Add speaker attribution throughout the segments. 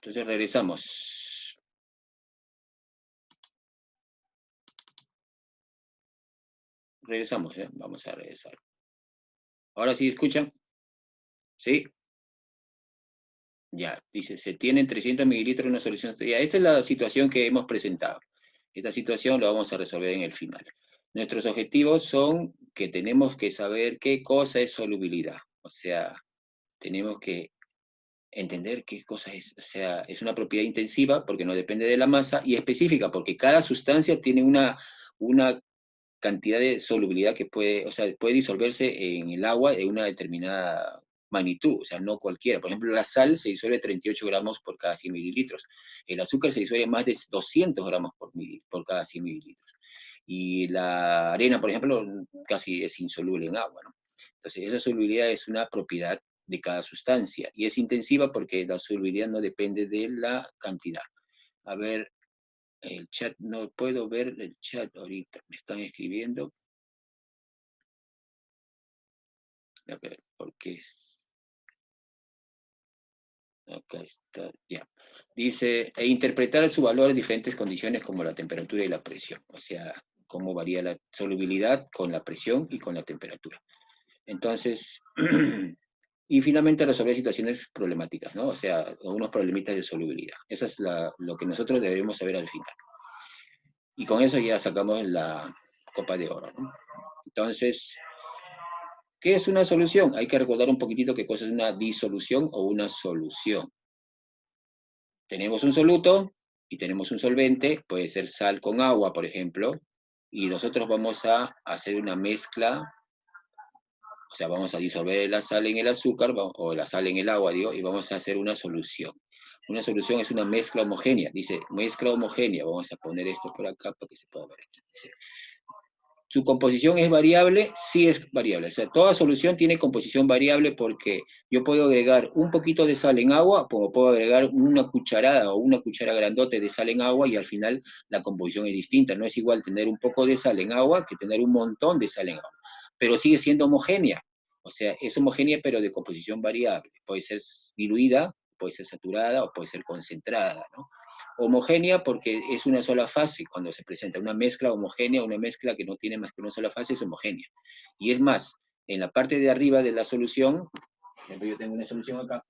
Speaker 1: Entonces regresamos. Regresamos, ¿eh? Vamos a regresar. ¿Ahora sí escuchan? ¿Sí? Ya, dice, se tienen 300 mililitros de una solución. Ya, esta es la situación que hemos presentado. Esta situación la vamos a resolver en el final. Nuestros objetivos son que tenemos que saber qué cosa es solubilidad. O sea, tenemos que entender qué cosa es. O sea, es una propiedad intensiva porque no depende de la masa y específica porque cada sustancia tiene una cantidad de solubilidad que puede, o sea, puede disolverse en el agua de una determinada magnitud, o sea, no cualquiera. Por ejemplo, la sal se disuelve 38 gramos por cada 100 mililitros. El azúcar se disuelve más de 200 gramos por cada 100 mililitros. Y la arena, por ejemplo, casi es insoluble en agua, ¿no? Entonces, esa solubilidad es una propiedad de cada sustancia y es intensiva porque la solubilidad no depende de la cantidad. A ver, el chat, no puedo ver el chat ahorita, me están escribiendo. A ver, porque acá está, ya. Dice, e interpretar su valor en diferentes condiciones como la temperatura y la presión. O sea, cómo varía la solubilidad con la presión y con la temperatura. Entonces, y finalmente resolver situaciones problemáticas, ¿no? O sea, algunos problemitas de solubilidad. Eso es lo que nosotros debemos saber al final. Y con eso ya sacamos la copa de oro, ¿no? Entonces, ¿qué es una solución? Hay que recordar un poquitito qué cosa es una disolución o una solución. Tenemos un soluto y tenemos un solvente, puede ser sal con agua, por ejemplo, y nosotros vamos a hacer una mezcla, o sea, vamos a disolver la sal en el azúcar, o la sal en el agua, digo, y vamos a hacer una solución. Una solución es una mezcla homogénea, dice, mezcla homogénea, vamos a poner esto por acá para que se pueda ver. Dice, ¿su composición es variable? Sí es variable. O sea, toda solución tiene composición variable porque yo puedo agregar un poquito de sal en agua, como puedo agregar una cucharada o una cuchara grandote de sal en agua y al final la composición es distinta. No es igual tener un poco de sal en agua que tener un montón de sal en agua. Pero sigue siendo homogénea. O sea, es homogénea pero de composición variable. Puede ser diluida, puede ser saturada o puede ser concentrada, ¿no? Homogénea porque es una sola fase cuando se presenta. Una mezcla homogénea, una mezcla que no tiene más que una sola fase es homogénea. Y es más, en la parte de arriba de la solución, por ejemplo, yo tengo una solución acá,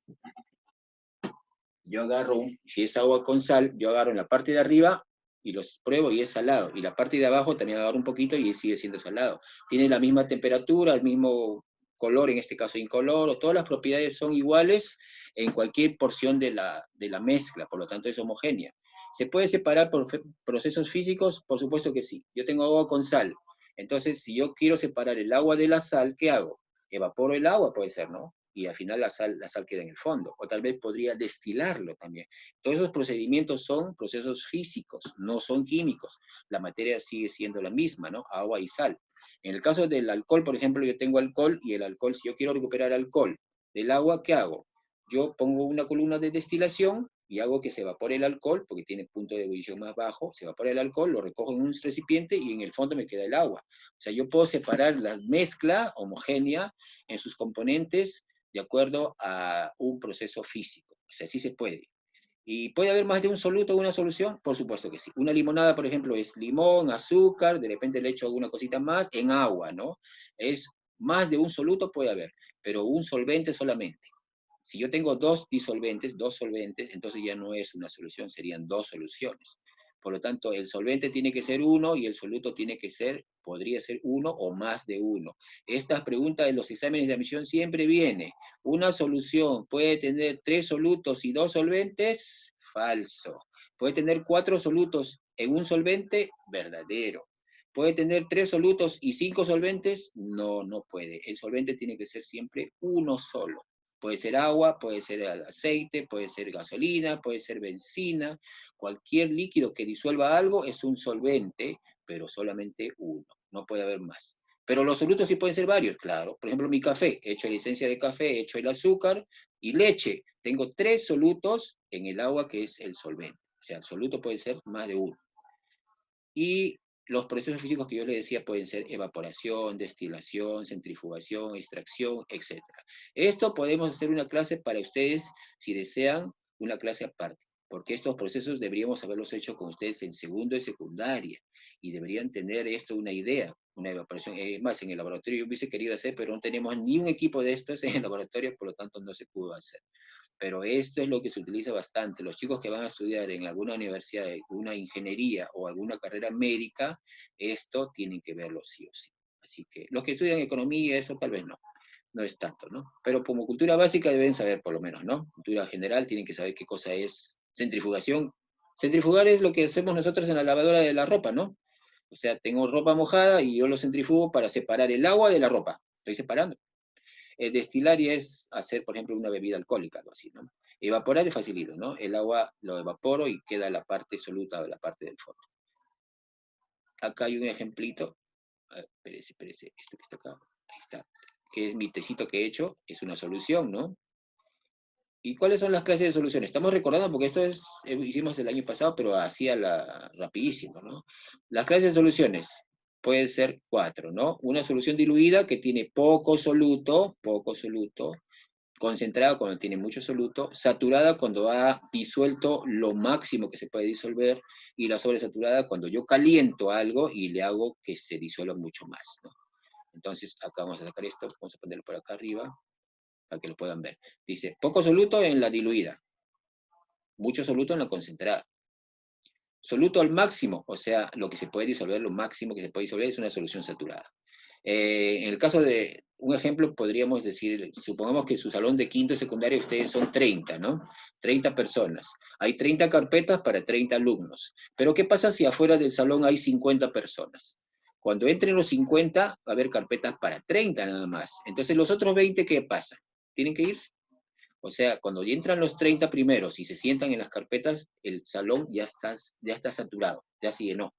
Speaker 1: yo agarro, si es agua con sal, yo agarro en la parte de arriba y los pruebo y es salado. Y la parte de abajo también agarro un poquito y sigue siendo salado. Tiene la misma temperatura, el mismo color, en este caso incoloro, todas las propiedades son iguales en cualquier porción de la mezcla, por lo tanto es homogénea. ¿Se puede separar por procesos físicos? Por supuesto que sí. Yo tengo agua con sal. Entonces, si yo quiero separar el agua de la sal, ¿qué hago? Evaporo el agua, puede ser, ¿no? Y al final la sal queda en el fondo. O tal vez podría destilarlo también. Todos esos procedimientos son procesos físicos, no son químicos. La materia sigue siendo la misma, ¿no? Agua y sal. En el caso del alcohol, por ejemplo, yo tengo alcohol y el alcohol, si yo quiero recuperar alcohol del agua, ¿qué hago? Yo pongo una columna de destilación y hago que se evapore el alcohol, porque tiene punto de ebullición más bajo, se evapora el alcohol, lo recojo en un recipiente y en el fondo me queda el agua. O sea, yo puedo separar la mezcla homogénea en sus componentes de acuerdo a un proceso físico. O sea, sí se puede. ¿Y puede haber más de un soluto o una solución? Por supuesto que sí. Una limonada, por ejemplo, es limón, azúcar, de repente le echo alguna cosita más, en agua, ¿no? Es más de un soluto puede haber, pero un solvente solamente. Si yo tengo dos disolventes, dos solventes, entonces ya no es una solución, serían dos soluciones. Por lo tanto, el solvente tiene que ser uno y el soluto tiene que ser, podría ser uno o más de uno. Esta pregunta de los exámenes de admisión siempre viene. ¿Una solución puede tener 3 solutos y 2 solventes? Falso. ¿Puede tener 4 solutos en un solvente? Verdadero. ¿Puede tener 3 solutos y 5 solventes? No, no puede. El solvente tiene que ser siempre uno solo. Puede ser agua, puede ser aceite, puede ser gasolina, puede ser benzina. Cualquier líquido que disuelva algo es un solvente, pero solamente uno. No puede haber más. Pero los solutos sí pueden ser varios, claro. Por ejemplo, mi café, he hecho la esencia de café, he hecho el azúcar y leche. Tengo 3 solutos en el agua que es el solvente. O sea, el soluto puede ser más de uno. Y los procesos físicos que yo les decía pueden ser evaporación, destilación, centrifugación, extracción, etc. Esto podemos hacer una clase para ustedes, si desean, una clase aparte, porque estos procesos deberíamos haberlos hecho con ustedes en segundo y secundaria, y deberían tener esto una idea, una evaporación. Más, en el laboratorio yo hubiese querido hacer, pero no tenemos ni un equipo de estos en el laboratorio, por lo tanto no se pudo hacer. Pero esto es lo que se utiliza bastante. Los chicos que van a estudiar en alguna universidad, una ingeniería o alguna carrera médica, esto tienen que verlo sí o sí. Así que los que estudian economía, eso tal vez no, no es tanto, ¿no? Pero como cultura básica deben saber por lo menos, ¿no? Cultura general, tienen que saber qué cosa es centrifugación. Centrifugar es lo que hacemos nosotros en la lavadora de la ropa, ¿no? O sea, tengo ropa mojada y yo lo centrifugo para separar el agua de la ropa. Estoy separando. Destilar ya es hacer, por ejemplo, una bebida alcohólica, algo así, ¿no? Evaporar es facilito, ¿no? El agua lo evaporo y queda la parte soluta de la parte del fondo. Acá hay un ejemplito. Espérese, esto que está acá. Ahí está. Que es mi tecito que he hecho, es una solución, ¿no? ¿Y cuáles son las clases de soluciones? Estamos recordando porque esto es, hicimos el año pasado, pero hacía rapidísimo, ¿no? Las clases de soluciones pueden ser 4, ¿no? Una solución diluida que tiene poco soluto, concentrada cuando tiene mucho soluto, saturada cuando ha disuelto lo máximo que se puede disolver, y la sobresaturada cuando yo caliento algo y le hago que se disuelva mucho más, ¿no? Entonces, acá vamos a sacar esto, vamos a ponerlo por acá arriba, para que lo puedan ver. Dice, poco soluto en la diluida, mucho soluto en la concentrada. Soluto al máximo, o sea, lo que se puede disolver, lo máximo que se puede disolver es una solución saturada. En el caso de un ejemplo, podríamos decir, supongamos que su salón de quinto y secundaria ustedes son 30, ¿no? 30 personas. Hay 30 carpetas para 30 alumnos. Pero ¿qué pasa si afuera del salón hay 50 personas? Cuando entren los 50, va a haber carpetas para 30 nada más. Entonces, los otros 20, ¿qué pasa? ¿Tienen que irse? O sea, cuando ya entran los 30 primeros y se sientan en las carpetas, el salón ya está saturado, ya se llenó.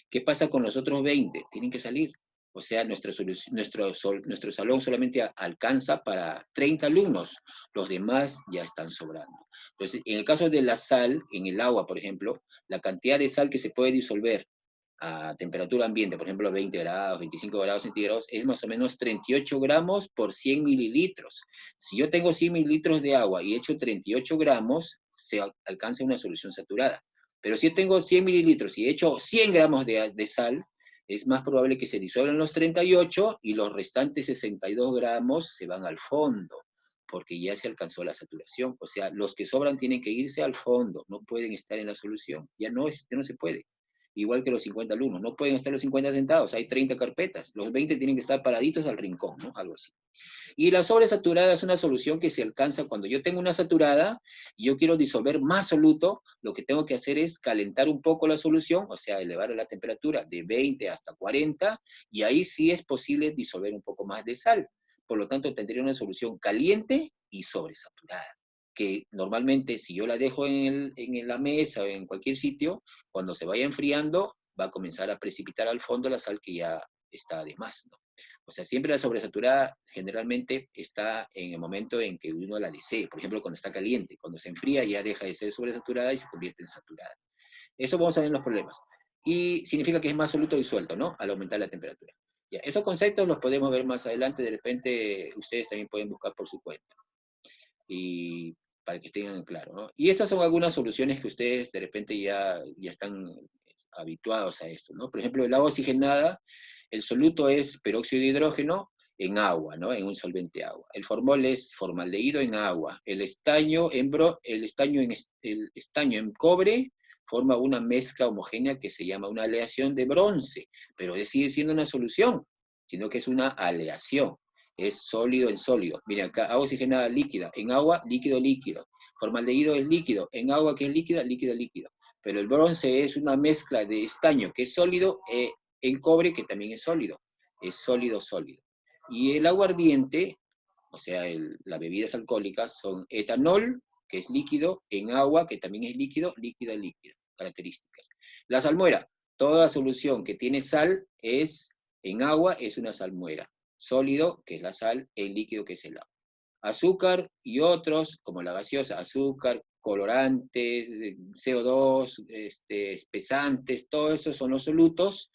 Speaker 1: ¿Qué pasa con los otros 20? Tienen que salir. O sea, nuestro salón solamente alcanza para 30 alumnos. Los demás ya están sobrando. Entonces, en el caso de la sal, en el agua, por ejemplo, la cantidad de sal que se puede disolver a temperatura ambiente, por ejemplo, 20 grados, 25 grados centígrados, es más o menos 38 gramos por 100 mililitros. Si yo tengo 100 mililitros de agua y echo 38 gramos, se alcanza una solución saturada. Pero si yo tengo 100 mililitros y echo 100 gramos de sal, es más probable que se disuelvan los 38 y los restantes 62 gramos se van al fondo, porque ya se alcanzó la saturación. O sea, los que sobran tienen que irse al fondo, no pueden estar en la solución. Ya no se puede. Igual que los 50 alumnos, no pueden estar los 50 sentados, hay 30 carpetas, los 20 tienen que estar paraditos al rincón, ¿no? Algo así. Y la sobresaturada es una solución que se alcanza cuando yo tengo una saturada y yo quiero disolver más soluto, lo que tengo que hacer es calentar un poco la solución, o sea, elevar la temperatura de 20 hasta 40, y ahí sí es posible disolver un poco más de sal. Por lo tanto, tendría una solución caliente y sobresaturada, que normalmente si yo la dejo en la mesa o en cualquier sitio, cuando se vaya enfriando, va a comenzar a precipitar al fondo la sal que ya está de más, ¿no? O sea, siempre la sobresaturada generalmente está en el momento en que uno la desee. Por ejemplo, cuando está caliente. Cuando se enfría ya deja de ser sobresaturada y se convierte en saturada. Eso vamos a ver en los problemas. Y significa que es más soluto disuelto, ¿no? Al aumentar la temperatura. Ya, esos conceptos los podemos ver más adelante. De repente ustedes también pueden buscar por su cuenta. Y para que estén claro, ¿no? Y estas son algunas soluciones que ustedes de repente ya están habituados a esto, ¿no? Por ejemplo, el agua oxigenada, el soluto es peróxido de hidrógeno en agua, ¿no? En un solvente agua. El formol es formaldehído en agua. El estaño en cobre forma una mezcla homogénea que se llama una aleación de bronce, pero sigue siendo una solución, sino que es una aleación. Es sólido en sólido. Miren acá, agua oxigenada líquida, en agua líquido líquido. Formaldehído es líquido, en agua que es líquida, líquido líquido. Pero el bronce es una mezcla de estaño que es sólido en cobre que también es sólido sólido. Y el aguardiente, o sea, las bebidas alcohólicas son etanol, que es líquido, en agua, que también es líquido, líquida, líquido, características. La salmuera, toda solución que tiene sal en agua es una salmuera. Sólido, que es la sal, en líquido, que es el agua. Azúcar y otros, como la gaseosa, azúcar, colorantes, CO2, espesantes, todo eso son los solutos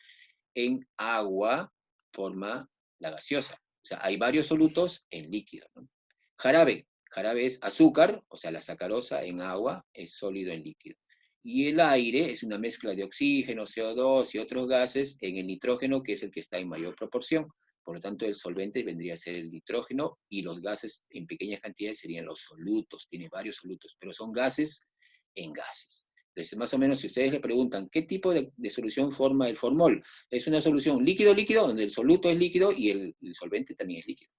Speaker 1: en agua, forma la gaseosa. O sea, hay varios solutos en líquido, ¿no? Jarabe, Jarabe es azúcar, o sea, la sacarosa en agua es sólido en líquido. Y el aire es una mezcla de oxígeno, CO2 y otros gases en el nitrógeno, que es el que está en mayor proporción. Por lo tanto, el solvente vendría a ser el nitrógeno y los gases en pequeñas cantidades serían los solutos. Tiene varios solutos, pero son gases en gases. Entonces, más o menos, si ustedes le preguntan, ¿qué tipo de solución forma el formol? Es una solución líquido-líquido, donde el soluto es líquido y el solvente también es líquido.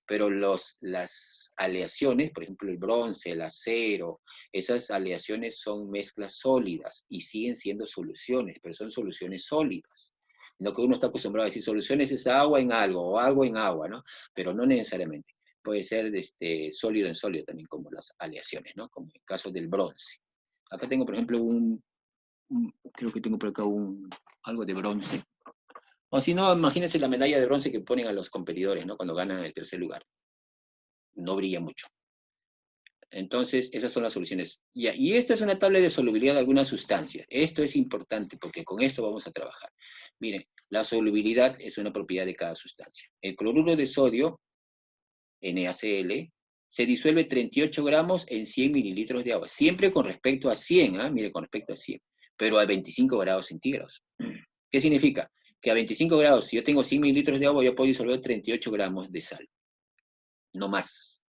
Speaker 1: Pero las aleaciones, por ejemplo, el bronce, el acero, esas aleaciones son mezclas sólidas y siguen siendo soluciones, pero son soluciones sólidas. Lo que uno está acostumbrado a decir, soluciones es agua en algo, o algo en agua, ¿no? Pero no necesariamente. Puede ser sólido en sólido también, como las aleaciones, ¿no? Como en el caso del bronce. Acá tengo, por ejemplo, creo que tengo por acá algo de bronce. O si no, imagínense la medalla de bronce que ponen a los competidores, ¿no? Cuando ganan el tercer lugar. No brilla mucho. Entonces, esas son las soluciones. Y esta es una tabla de solubilidad de algunas sustancias. Esto es importante porque con esto vamos a trabajar. Miren, la solubilidad es una propiedad de cada sustancia. El cloruro de sodio, NaCl, se disuelve 38 gramos en 100 mililitros de agua. Siempre con respecto a 100, ¿eh? Mire, con respecto a 100. Pero a 25 grados centígrados. ¿Qué significa? Que a 25 grados, si yo tengo 100 mililitros de agua, yo puedo disolver 38 gramos de sal. No más.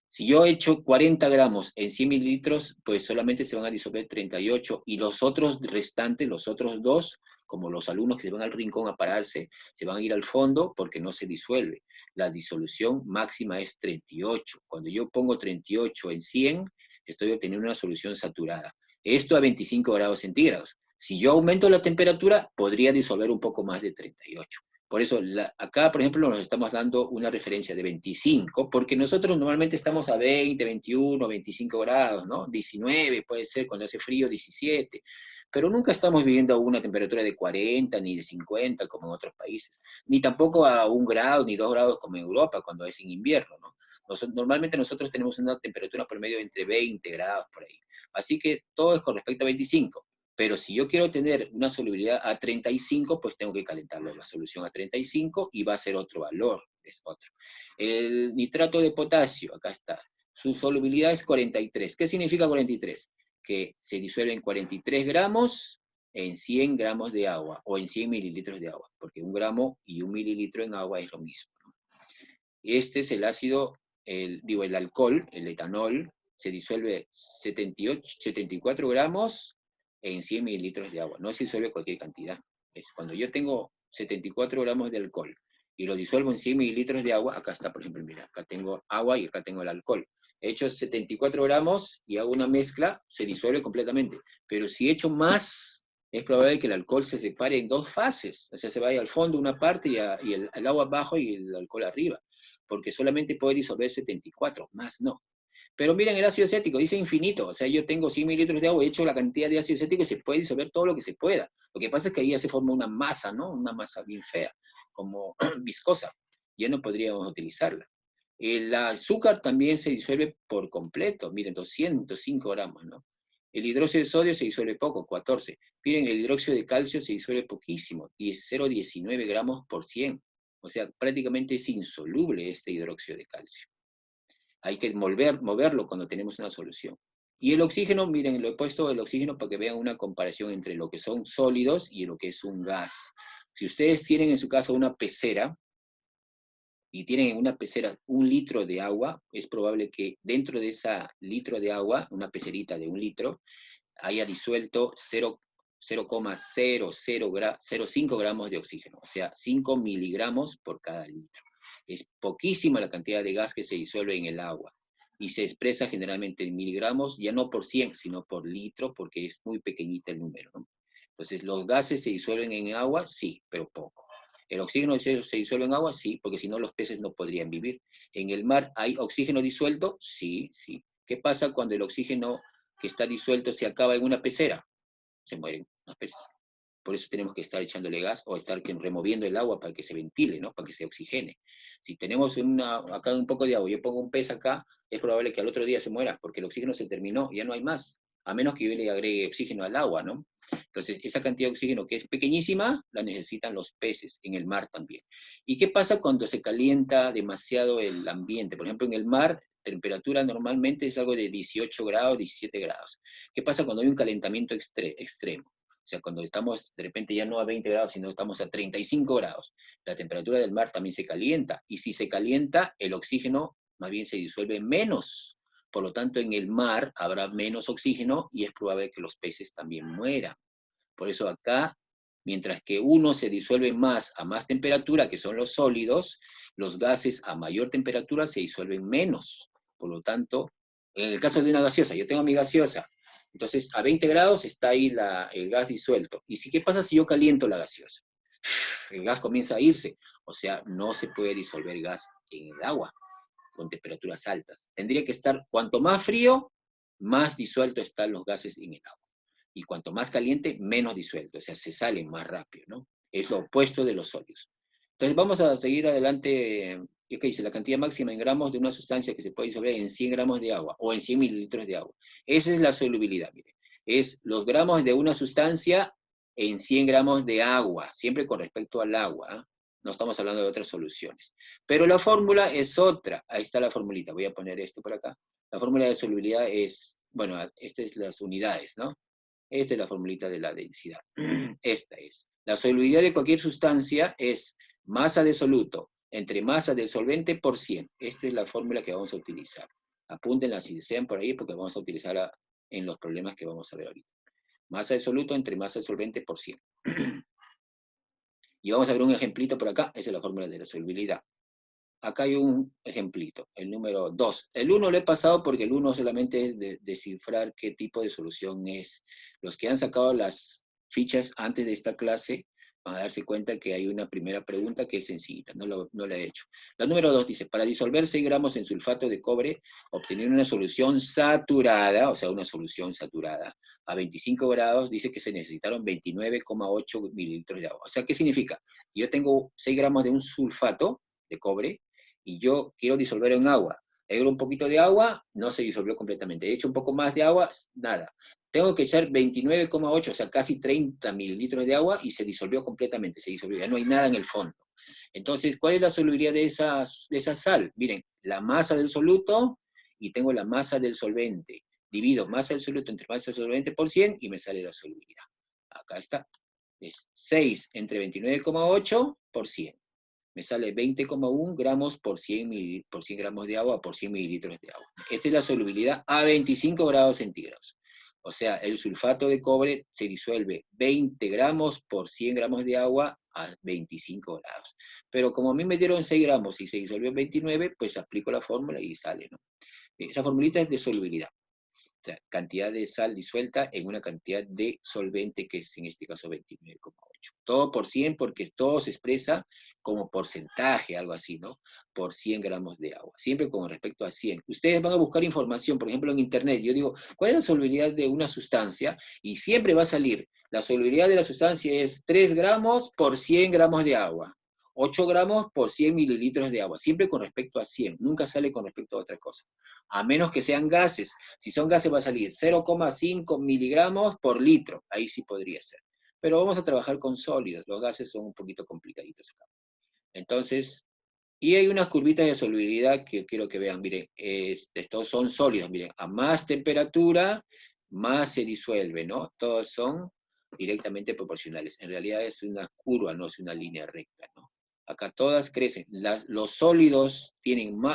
Speaker 1: Si yo echo 40 gramos en 100 mililitros, pues solamente se van a disolver 38 y los otros restantes, los otros dos, como los alumnos que se van al rincón a pararse, se van a ir al fondo porque no se disuelve. La disolución máxima es 38. Cuando yo pongo 38 en 100, estoy obteniendo una solución saturada. Esto a 25 grados centígrados. Si yo aumento la temperatura, podría disolver un poco más de 38. Por eso, acá, por ejemplo, nos estamos dando una referencia de 25, porque nosotros normalmente estamos a 20, 21, 25 grados, ¿no? 19 puede ser, cuando hace frío, 17. Pero nunca estamos viviendo a una temperatura de 40 ni de 50 como en otros países. Ni tampoco a 1 grado ni 2 grados como en Europa cuando es en invierno, ¿no? Normalmente nosotros tenemos una temperatura promedio entre 20 grados por ahí. Así que todo es con respecto a 25. Pero si yo quiero tener una solubilidad a 35, pues tengo que calentarlo la solución a 35 y va a ser otro valor, es otro. El nitrato de potasio, acá está, su solubilidad es 43. ¿Qué significa 43? Que se disuelve en 43 gramos en 100 gramos de agua, o en 100 mililitros de agua, porque 1 gramo y 1 mililitro en agua es lo mismo, ¿no? Este es el ácido, el alcohol, el etanol, se disuelve 74 gramos en 100 mililitros de agua. No se disuelve cualquier cantidad. Es cuando yo tengo 74 gramos de alcohol y lo disuelvo en 100 mililitros de agua, acá está, por ejemplo, mira, acá tengo agua y acá tengo el alcohol. He hecho 74 gramos y hago una mezcla, se disuelve completamente. Pero si he hecho más, es probable que el alcohol se separe en dos fases. O sea, se vaya al fondo una parte y el agua abajo y el alcohol arriba. Porque solamente puede disolver 74, más no. Pero miren el ácido acético, dice infinito. O sea, yo tengo 100 mililitros de agua, he hecho la cantidad de ácido acético y se puede disolver todo lo que se pueda. Lo que pasa es que ahí ya se forma una masa, ¿no? Una masa bien fea, como viscosa. Ya no podríamos utilizarla. El azúcar también se disuelve por completo. Miren, 205 gramos, ¿no? El hidróxido de sodio se disuelve poco, 14. Miren, el hidróxido de calcio se disuelve poquísimo, 0,19 gramos por 100. O sea, prácticamente es insoluble este hidróxido de calcio. Hay que moverlo cuando tenemos una solución. Y el oxígeno, miren, lo he puesto el oxígeno para que vean una comparación entre lo que son sólidos y lo que es un gas. Si ustedes tienen en su casa una pecera, y tienen en una pecera 1 litro de agua, es probable que dentro de esa litro de agua, una pecerita de 1 litro, haya disuelto 0,0005 gramos de oxígeno, o sea, 5 miligramos por cada litro. Es poquísima la cantidad de gas que se disuelve en el agua y se expresa generalmente en miligramos, ya no por 100, sino por litro, porque es muy pequeñita el número, ¿no? Entonces, ¿los gases se disuelven en agua? Sí, pero poco. ¿El oxígeno se disuelve en agua? Sí, porque si no los peces no podrían vivir. ¿En el mar hay oxígeno disuelto? Sí, sí. ¿Qué pasa cuando el oxígeno que está disuelto se acaba en una pecera? Se mueren los peces. Por eso tenemos que estar echándole gas o estar removiendo el agua para que se ventile, ¿no? Para que se oxigene. Si tenemos acá un poco de agua, yo pongo un pez acá, es probable que al otro día se muera, porque el oxígeno se terminó, ya no hay más, a menos que yo le agregue oxígeno al agua, ¿no? Entonces, esa cantidad de oxígeno que es pequeñísima, la necesitan los peces, en el mar también. ¿Y qué pasa cuando se calienta demasiado el ambiente? Por ejemplo, en el mar temperatura normalmente es algo de 18 grados, 17 grados. ¿Qué pasa cuando hay un calentamiento extremo? O sea, cuando estamos de repente ya no a 20 grados, sino estamos a 35 grados. La temperatura del mar también se calienta. Y si se calienta, el oxígeno más bien se disuelve menos. Por lo tanto, en el mar habrá menos oxígeno y es probable que los peces también mueran. Por eso acá, mientras que uno se disuelve más a más temperatura, que son los sólidos, los gases a mayor temperatura se disuelven menos. Por lo tanto, en el caso de una gaseosa, yo tengo mi gaseosa, entonces a 20 grados está ahí el gas disuelto. ¿Y qué pasa si yo caliento la gaseosa? El gas comienza a irse, o sea, no se puede disolver gas en el agua con temperaturas altas. Tendría que estar, cuanto más frío, más disuelto están los gases en el agua. Y cuanto más caliente, menos disuelto, o sea, se salen más rápido, ¿no? Es lo opuesto de los sólidos. Entonces vamos a seguir adelante. ¿Qué dice? La cantidad máxima en gramos de una sustancia que se puede disolver en 100 gramos de agua o en 100 mililitros de agua. Esa es la solubilidad, mire. Es los gramos de una sustancia en 100 gramos de agua, siempre con respecto al agua. ¿Eh? No estamos hablando de otras soluciones. Pero la fórmula es otra. Ahí está la formulita. Voy a poner esto por acá. La fórmula de solubilidad es, bueno, estas son las unidades, ¿no? Esta es la formulita de la densidad. Esta es. La solubilidad de cualquier sustancia es masa de soluto entre masa del solvente por 100. Esta es la fórmula que vamos a utilizar. Apúntenla si desean por ahí porque vamos a utilizarla en los problemas que vamos a ver ahorita. Masa de soluto entre masa de solvente por 100. Y vamos a ver un ejemplito por acá. Esa es la fórmula de la solubilidad. Acá hay un ejemplito, el número 2. El 1 lo he pasado porque el 1 solamente es de descifrar qué tipo de solución es. Los que han sacado las fichas antes de esta clase van a darse cuenta que hay una primera pregunta que es sencillita, no la he hecho. La número 2 dice, para disolver 6 gramos en sulfato de cobre, obtener una solución saturada, o sea, una solución saturada, a 25 grados, dice que se necesitaron 29,8 mililitros de agua. O sea, ¿qué significa? Yo tengo 6 gramos de un sulfato de cobre, y yo quiero disolver en agua. Agrego un poquito de agua, no se disolvió completamente. He hecho un poco más de agua, nada. Tengo que echar 29,8, o sea, casi 30 mililitros de agua y se disolvió completamente, se disolvió, ya no hay nada en el fondo. Entonces, ¿cuál es la solubilidad de esa sal? Miren, la masa del soluto y tengo la masa del solvente. Divido masa del soluto entre masa del solvente por 100 y me sale la solubilidad. Acá está. Es 6 entre 29,8 por 100. Me sale 20,1 gramos por 100 gramos de agua por 100 mililitros de agua. Esta es la solubilidad a 25 grados centígrados. O sea, el sulfato de cobre se disuelve 20 gramos por 100 gramos de agua a 25 grados. Pero como a mí me dieron 6 gramos y se disolvió en 29, pues aplico la fórmula y sale, ¿no? Esa formulita es de solubilidad. O sea, cantidad de sal disuelta en una cantidad de solvente, que es en este caso 29,8. Todo por 100 porque todo se expresa como porcentaje, algo así, ¿no? Por 100 gramos de agua. Siempre con respecto a 100. Ustedes van a buscar información, por ejemplo, en internet. Yo digo, ¿cuál es la solubilidad de una sustancia? Y siempre va a salir, la solubilidad de la sustancia es 3 gramos por 100 gramos de agua. 8 gramos por 100 mililitros de agua, siempre con respecto a 100, nunca sale con respecto a otra cosa, a menos que sean gases. Si son gases va a salir 0,5 miligramos por litro, ahí sí podría ser. Pero vamos a trabajar con sólidos, los gases son un poquito complicaditos acá. Entonces, y hay unas curvitas de solubilidad que quiero que vean, miren, estos son sólidos, miren, a más temperatura, más se disuelve, ¿no? Todos son directamente proporcionales. En realidad es una curva, no es una línea recta, ¿no? Acá todas crecen. Los sólidos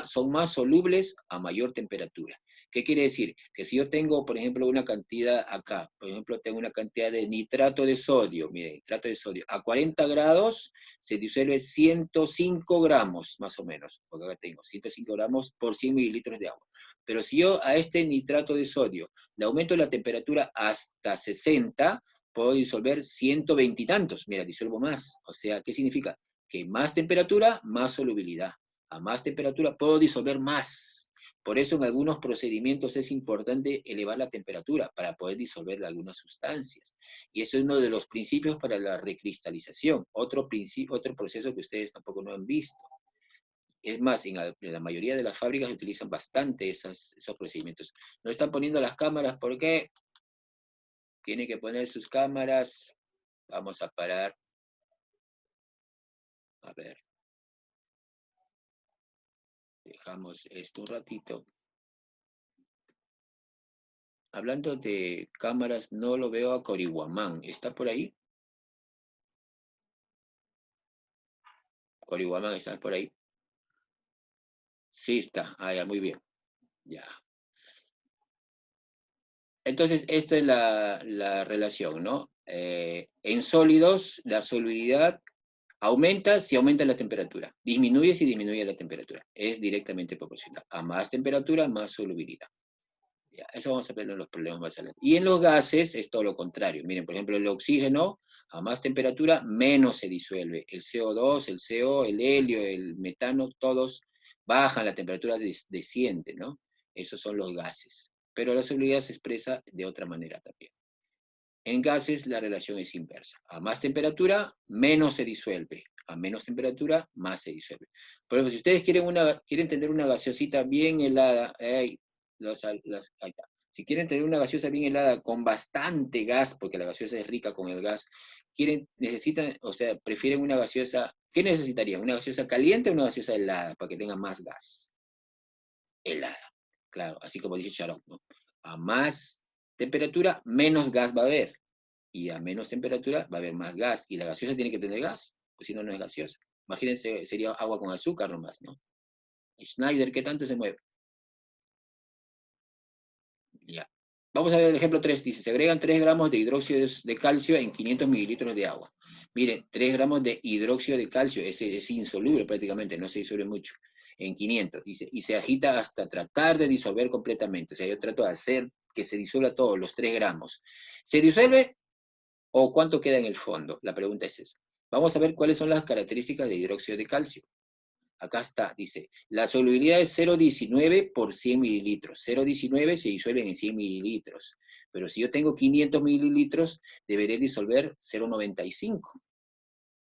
Speaker 1: son más solubles a mayor temperatura. ¿Qué quiere decir? Que si yo tengo, por ejemplo, una cantidad acá, por ejemplo, tengo una cantidad de nitrato de sodio, miren, nitrato de sodio, a 40 grados se disuelve 105 gramos, más o menos, porque acá tengo 105 gramos por 100 mililitros de agua. Pero si yo a este nitrato de sodio le aumento la temperatura hasta 60, puedo disolver 120 y tantos. Mira, disuelvo más. O sea, ¿qué significa? Que más temperatura, más solubilidad. A más temperatura puedo disolver más. Por eso en algunos procedimientos es importante elevar la temperatura para poder disolver algunas sustancias. Y eso es uno de los principios para la recristalización. Otro proceso que ustedes tampoco no han visto. Es más, en la mayoría de las fábricas utilizan bastante esos procedimientos. No están poniendo las cámaras porque tienen que poner sus cámaras. Vamos a parar. A ver. Dejamos esto un ratito. Hablando de cámaras, no lo veo a Corihuamán. ¿Está por ahí? Corihuamán, ¿estás por ahí? Sí está. Ah, ya, muy bien. Ya. Entonces, esta es la relación, ¿no? En sólidos, la solubilidad aumenta si aumenta la temperatura. Disminuye si disminuye la temperatura. Es directamente proporcional. A más temperatura, más solubilidad. Ya, eso vamos a ver en los problemas más adelante. Y en los gases es todo lo contrario. Miren, por ejemplo, el oxígeno, a más temperatura, menos se disuelve. El CO2, el CO, el helio, el metano, todos bajan, la temperatura desciende, ¿no? Esos son los gases. Pero la solubilidad se expresa de otra manera también. En gases la relación es inversa. A más temperatura, menos se disuelve. A menos temperatura, más se disuelve. Por ejemplo, si ustedes quieren tener una gaseosita bien helada, ahí está. Si quieren tener una gaseosa bien helada con bastante gas, porque la gaseosa es rica con el gas, necesitan, o sea, prefieren una gaseosa, ¿qué necesitarían? ¿Una gaseosa caliente o una gaseosa helada para que tenga más gas? Helada, claro, así como dice Sharon, ¿no? A más temperatura, menos gas va a haber y a menos temperatura va a haber más gas. Y la gaseosa tiene que tener gas, pues si no, no es gaseosa. Imagínense, sería agua con azúcar nomás, ¿no? Schneider, ¿qué tanto se mueve? Ya. Vamos a ver el ejemplo 3. Dice, se agregan 3 gramos de hidróxido de calcio en 500 mililitros de agua. Miren, 3 gramos de hidróxido de calcio, es insoluble prácticamente, no se disuelve mucho. En 500, dice, y se agita hasta tratar de disolver completamente. O sea, yo trato de hacer que se disuelva todos los 3 gramos. ¿Se disuelve o cuánto queda en el fondo? La pregunta es esa. Vamos a ver cuáles son las características de hidróxido de calcio. Acá está, dice, la solubilidad es 0,19 por 100 mililitros. 0,19 se disuelven en 100 mililitros. Pero si yo tengo 500 mililitros, deberé disolver 0,95.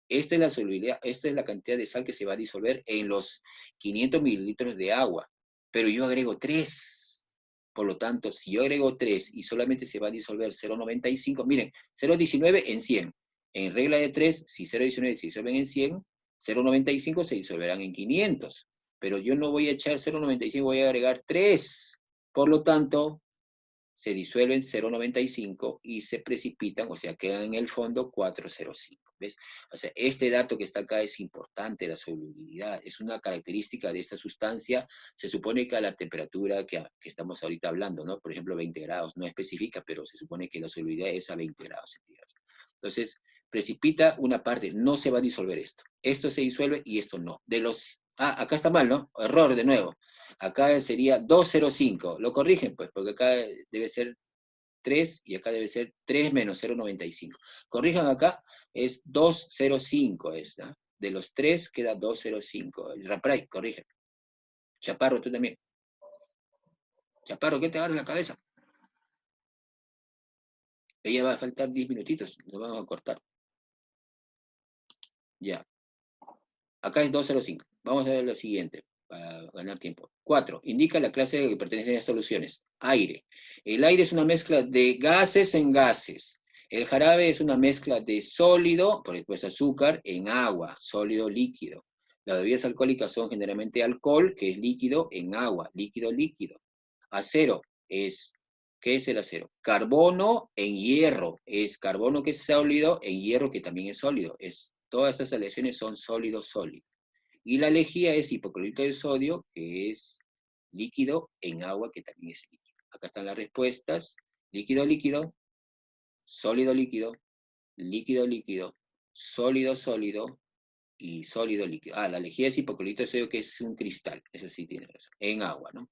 Speaker 1: Esta es la solubilidad, esta es la cantidad de sal que se va a disolver en los 500 mililitros de agua. Pero yo agrego 3. Por lo tanto, si yo agrego 3 y solamente se va a disolver 0,95, miren, 0,19 en 100. En regla de 3, si 0,19 se disuelven en 100, 0,95 se disolverán en 500. Pero yo no voy a echar 0,95, voy a agregar 3. Por lo tanto, se disuelven 0,95 y se precipitan, o sea, quedan en el fondo 4,05. ¿Ves? O sea, este dato que está acá es importante, la solubilidad. Es una característica de esta sustancia. Se supone que a la temperatura que estamos ahorita hablando, ¿no? Por ejemplo, 20 grados, no especifica, pero se supone que la solubilidad es a 20 grados centígrados. Entonces, precipita una parte, no se va a disolver esto. Esto se disuelve y esto no. Acá está mal, ¿no? Error de nuevo. Acá sería 2,05. Lo corrigen, pues, porque acá debe ser 3 y acá debe ser 3 menos 0,95. Corrijan acá, es 2,05 esta. De los 3 queda 2,05. Rapray, corrigen. Chaparro, tú también. Chaparro, ¿qué te agarra en la cabeza? Ella va a faltar 10 minutitos, nos vamos a cortar. Ya. Acá es 2,05. Vamos a ver la siguiente, para ganar tiempo. 4. Indica la clase a la que pertenecen las soluciones. Aire. El aire es una mezcla de gases en gases. El jarabe es una mezcla de sólido, por ejemplo, es azúcar, en agua, sólido, líquido. Las bebidas alcohólicas son generalmente alcohol, que es líquido, en agua, líquido, líquido. Acero es, ¿qué es el acero? Carbono en hierro, es carbono que es sólido, en hierro que también es sólido. Todas estas aleaciones son sólido, sólido. Y la lejía es hipoclorito de sodio, que es líquido en agua, que también es líquido. Acá están las respuestas. Líquido, líquido, sólido, líquido, líquido, líquido, sólido, sólido y sólido, líquido. La lejía es hipoclorito de sodio, que es un cristal. Eso sí tiene razón. En agua, ¿no?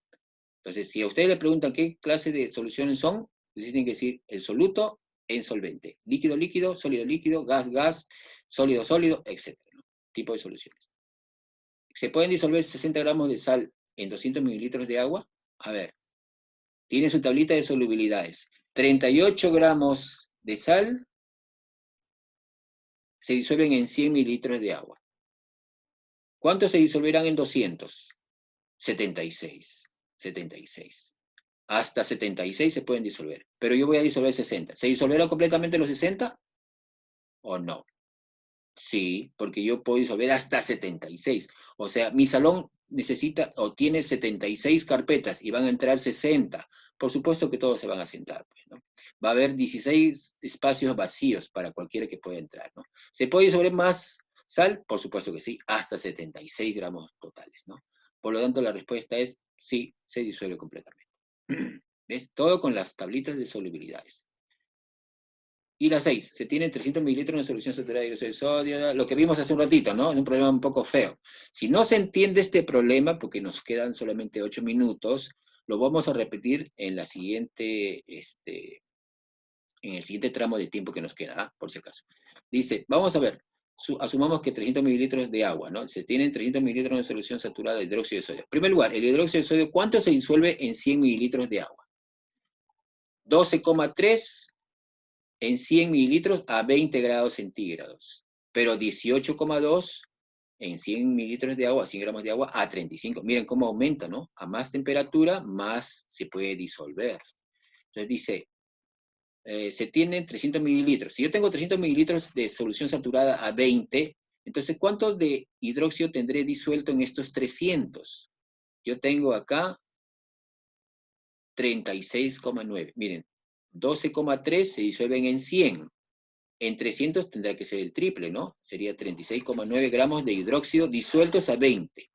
Speaker 1: Entonces, si a ustedes le preguntan qué clase de soluciones son, ustedes tienen que decir el soluto en solvente. Líquido, líquido, gas, gas, sólido, sólido, etc. ¿no? Tipo de soluciones. ¿Se pueden disolver 60 gramos de sal en 200 mililitros de agua? A ver, tiene su tablita de solubilidades. 38 gramos de sal se disuelven en 100 mililitros de agua. ¿Cuántos se disolverán en 200? 76. 76. Hasta 76 se pueden disolver. Pero yo voy a disolver 60. ¿Se disolverán completamente los 60 o no? Sí, porque yo puedo disolver hasta 76. O sea, mi salón necesita o tiene 76 carpetas y van a entrar 60. por supuesto que todos se van a sentar, pues, ¿no? Va a haber 16 espacios vacíos para cualquiera que pueda entrar, ¿no? ¿Se puede disolver más sal? Por supuesto que sí, hasta 76 gramos totales, ¿no? Por lo tanto, la respuesta es sí, se disuelve completamente. ¿Ves? Todo con las tablitas de solubilidades. Y la 6, se tienen 300 mililitros de solución saturada de hidróxido de sodio, lo que vimos hace un ratito, ¿no? Es un problema un poco feo. Si no se entiende este problema, porque nos quedan solamente 8 minutos, lo vamos a repetir en la siguiente, en el siguiente tramo de tiempo que nos queda, ¿ah? Por si acaso. Dice, vamos a ver, asumamos que 300 mililitros de agua, ¿no? Se tienen 300 mililitros de solución saturada de hidróxido de sodio. En primer lugar, el hidróxido de sodio, ¿cuánto se disuelve en 100 mililitros de agua? 12,3 en 100 mililitros a 20 grados centígrados, pero 18,2 en 100 mililitros de agua, 100 gramos de agua, a 35. Miren cómo aumenta, ¿no? A más temperatura, más se puede disolver. Entonces dice, se tienen 300 mililitros. Si yo tengo 300 mililitros de solución saturada a 20, entonces, ¿cuánto de hidróxido tendré disuelto en estos 300? Yo tengo acá 36,9. Miren, 12,3 se disuelven en 100. En 300 tendrá que ser el triple, ¿no? Sería 36,9 gramos de hidróxido disueltos a 20.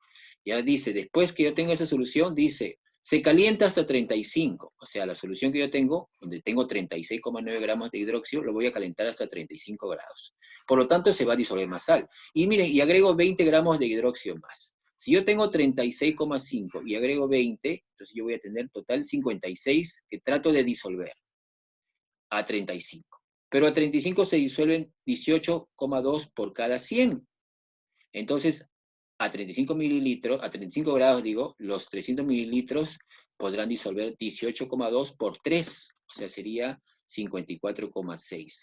Speaker 1: Ya dice, después que yo tenga esa solución, dice, se calienta hasta 35. O sea, la solución que yo tengo, donde tengo 36,9 gramos de hidróxido, lo voy a calentar hasta 35 grados. Por lo tanto, se va a disolver más sal. Y miren, y agrego 20 gramos de hidróxido más. Si yo tengo 36,5 y agrego 20, entonces yo voy a tener total 56 que trato de disolver a 35. Pero a 35 se disuelven 18,2 por cada 100. Entonces, a 35 mililitros, a 35 grados digo, los 300 mililitros podrán disolver 18,2 por 3, o sea, sería 54,6.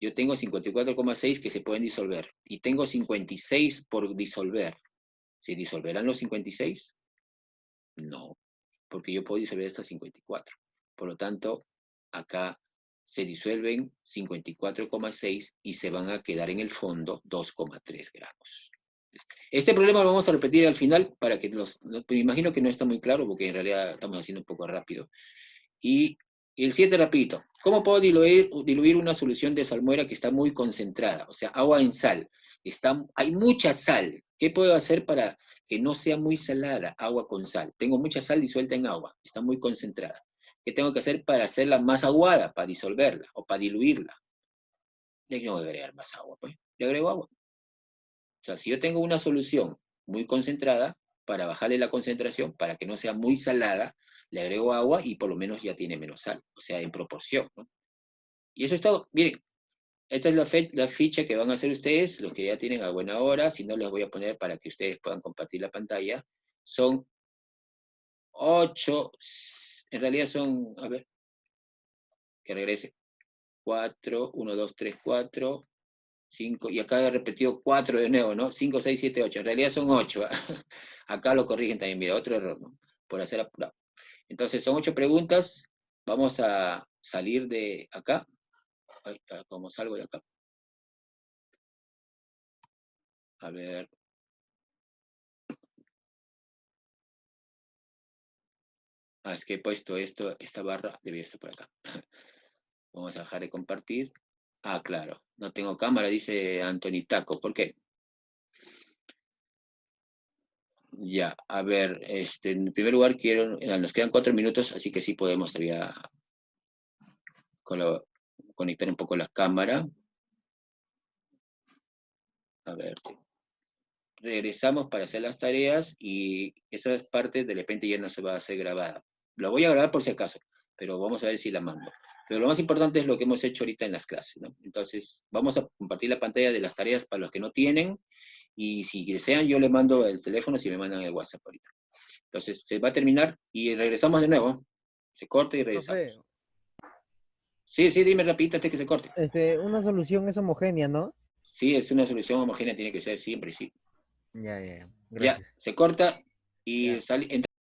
Speaker 1: Yo tengo 54,6 que se pueden disolver, y tengo 56 por disolver. ¿Se disolverán los 56? No, porque yo puedo disolver hasta 54. Por lo tanto, acá se disuelven 54,6 y se van a quedar en el fondo 2,3 gramos. Este problema lo vamos a repetir al final para que me imagino que no está muy claro porque en realidad estamos haciendo un poco rápido. Y el 7 rapidito. ¿Cómo puedo diluir una solución de salmuera que está muy concentrada? O sea, agua en sal. Hay mucha sal. ¿Qué puedo hacer para que no sea muy salada? Agua con sal. Tengo mucha sal disuelta en agua. Está muy concentrada. ¿Qué tengo que hacer para hacerla más aguada? Para disolverla o para diluirla. Le tengo que agregar más agua, pues. Le agrego agua. O sea, si yo tengo una solución muy concentrada, para bajarle la concentración, para que no sea muy salada, le agrego agua y por lo menos ya tiene menos sal, o sea, en proporción, ¿no? Y eso es todo. Miren, esta es la ficha que van a hacer ustedes, los que ya tienen a buena hora, si no les voy a poner para que ustedes puedan compartir la pantalla. Son 8, en realidad son, a ver, que regrese, 4, 1, 2, 3, 4, 5, y acá he repetido 4 de nuevo, ¿no? 5, 6, 7, 8. En realidad son 8. Acá lo corrigen también, mira, otro error, ¿no? Por hacer apurado. Entonces, son 8 preguntas. Vamos a salir de acá. Ay, ¿cómo salgo de acá? A ver. Es que he puesto esta barra, debía estar por acá. Vamos a dejar de compartir. Claro, no tengo cámara, dice Anthony Taco. ¿Por qué? Ya, a ver, en primer lugar nos quedan 4 minutos, así que sí podemos todavía conectar un poco la cámara. A ver, regresamos para hacer las tareas y esas partes de repente ya no se va a hacer grabada. La voy a grabar por si acaso, pero vamos a ver si la mando. Pero lo más importante es lo que hemos hecho ahorita en las clases, ¿no? Entonces, vamos a compartir la pantalla de las tareas para los que no tienen, y si desean yo les mando el teléfono si me mandan el WhatsApp ahorita. Entonces, se va a terminar y regresamos de nuevo. Se corta y
Speaker 2: Profe,
Speaker 1: regresamos. Sí, sí, dime rapidito antes que se corte.
Speaker 2: una solución es homogénea, ¿no?
Speaker 1: Sí, es una solución homogénea, tiene que ser siempre, sí.
Speaker 2: Ya, ya, ya.
Speaker 1: Ya,
Speaker 2: Gracias.
Speaker 1: se corta y
Speaker 2: Ya.
Speaker 1: sale.